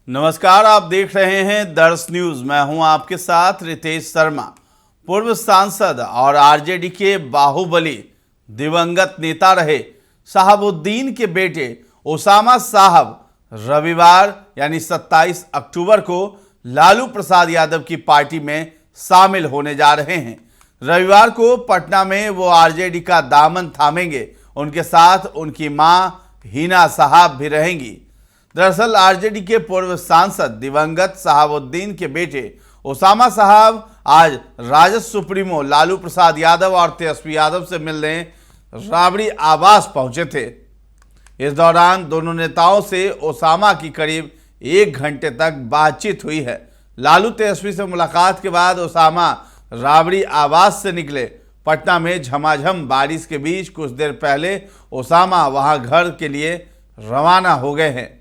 नमस्कार, आप देख रहे हैं दर्श न्यूज। मैं हूं आपके साथ रितेश शर्मा। पूर्व सांसद और आरजेडी के बाहुबली दिवंगत नेता रहे शहाबुद्दीन के बेटे ओसामा साहब रविवार यानी 27 अक्टूबर को लालू प्रसाद यादव की पार्टी में शामिल होने जा रहे हैं। रविवार को पटना में वो आरजेडी का दामन थामेंगे। उनके साथ उनकी मां हिना साहब भी रहेंगी। दरअसल आरजेडी के पूर्व सांसद दिवंगत शहाबुद्दीन के बेटे ओसामा साहब आज राजद सुप्रीमो लालू प्रसाद यादव और तेजस्वी यादव से मिलने राबड़ी आवास पहुंचे थे। इस दौरान दोनों नेताओं से ओसामा की करीब 1 घंटे तक बातचीत हुई है। लालू तेजस्वी से मुलाकात के बाद ओसामा राबड़ी आवास से निकले। पटना में झमाझम बारिश के बीच कुछ देर पहले ओसामा वहां घर के लिए रवाना हो गए हैं।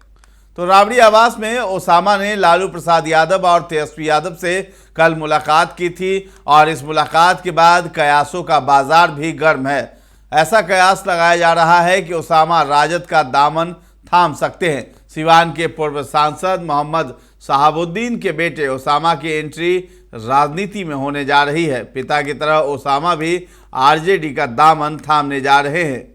तो राबड़ी आवास में ओसामा ने लालू प्रसाद यादव और तेजस्वी यादव से कल मुलाकात की थी और इस मुलाकात के बाद कयासों का बाजार भी गर्म है। ऐसा कयास लगाया जा रहा है कि ओसामा राजद का दामन थाम सकते हैं। सिवान के पूर्व सांसद मोहम्मद शहाबुद्दीन के बेटे ओसामा की एंट्री राजनीति में होने जा रही है। पिता की तरह ओसामा भी आरजेडी का दामन थामने जा रहे हैं।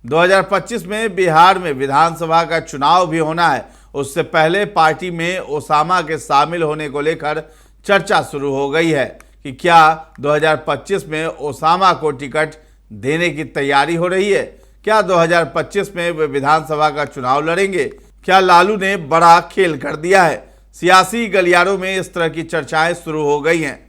2025 में बिहार में विधानसभा का चुनाव भी होना है। उससे पहले पार्टी में ओसामा के शामिल होने को लेकर चर्चा शुरू हो गई है कि क्या 2025 में ओसामा को टिकट देने की तैयारी हो रही है। क्या 2025 में वे विधानसभा का चुनाव लड़ेंगे। क्या लालू ने बड़ा खेल कर दिया है। सियासी गलियारों में इस तरह की चर्चाएं शुरू हो गई हैं।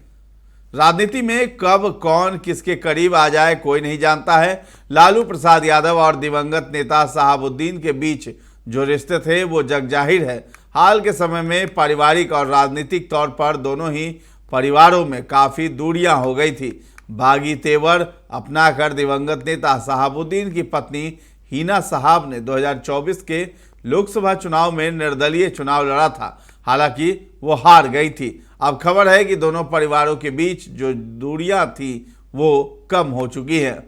राजनीति में कब कौन किसके करीब आ जाए कोई नहीं जानता है। लालू प्रसाद यादव और दिवंगत नेता शहाबुद्दीन के बीच जो रिश्ते थे वो जगजाहिर है। हाल के समय में पारिवारिक और राजनीतिक तौर पर दोनों ही परिवारों में काफ़ी दूरियां हो गई थी। बागी तेवर अपनाकर दिवंगत नेता शहाबुद्दीन की पत्नी हिना साहब ने 2024 के लोकसभा चुनाव में निर्दलीय चुनाव लड़ा था। हालांकि वो हार गई थी। अब खबर है कि दोनों परिवारों के बीच जो दूरियां थी वो कम हो चुकी हैं।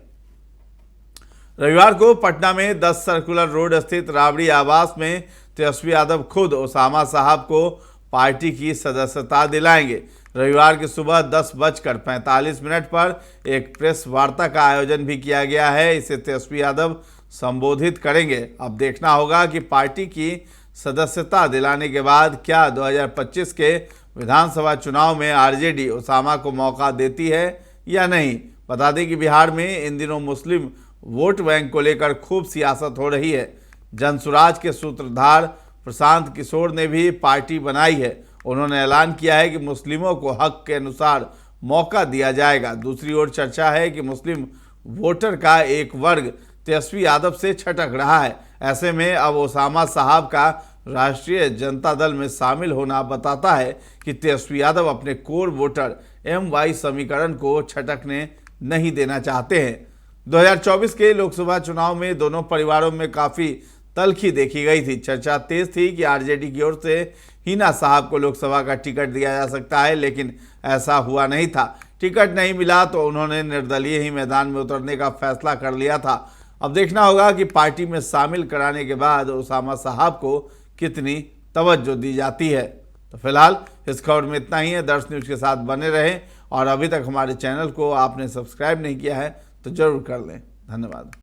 रविवार को पटना में 10 सर्कुलर रोड स्थित राबड़ी आवास में तेजस्वी यादव खुद ओसामा साहब को पार्टी की सदस्यता दिलाएंगे। रविवार की सुबह 10:45 पर एक प्रेस वार्ता का आयोजन भी किया गया है। इसे तेजस्वी यादव संबोधित करेंगे। अब देखना होगा कि पार्टी की सदस्यता दिलाने के बाद क्या 2025 के विधानसभा चुनाव में आरजेडी ओसामा को मौका देती है या नहीं। बता दें कि बिहार में इन दिनों मुस्लिम वोट बैंक को लेकर खूब सियासत हो रही है। जनसुराज के सूत्रधार प्रशांत किशोर ने भी पार्टी बनाई है। उन्होंने ऐलान किया है कि मुस्लिमों को हक के अनुसार मौका दिया जाएगा। दूसरी ओर चर्चा है कि मुस्लिम वोटर का एक वर्ग तेजस्वी यादव से छटक रहा है। ऐसे में अब ओसामा साहब का राष्ट्रीय जनता दल में शामिल होना बताता है कि तेजस्वी यादव अपने कोर वोटर MY समीकरण को छटकने नहीं देना चाहते हैं। 2024 के लोकसभा चुनाव में दोनों परिवारों में काफ़ी तल्खी देखी गई थी। चर्चा तेज थी कि आरजेडी की ओर से हिना साहब को लोकसभा का टिकट दिया जा सकता है, लेकिन ऐसा हुआ नहीं था। टिकट नहीं मिला तो उन्होंने निर्दलीय ही मैदान में उतरने का फैसला कर लिया था। अब देखना होगा कि पार्टी में शामिल कराने के बाद ओसामा साहब को कितनी तवज्जो दी जाती है। तो फिलहाल इस खबर में इतना ही है। दर्श न्यूज के साथ बने रहें और अभी तक हमारे चैनल को आपने सब्सक्राइब नहीं किया है तो जरूर कर लें। धन्यवाद।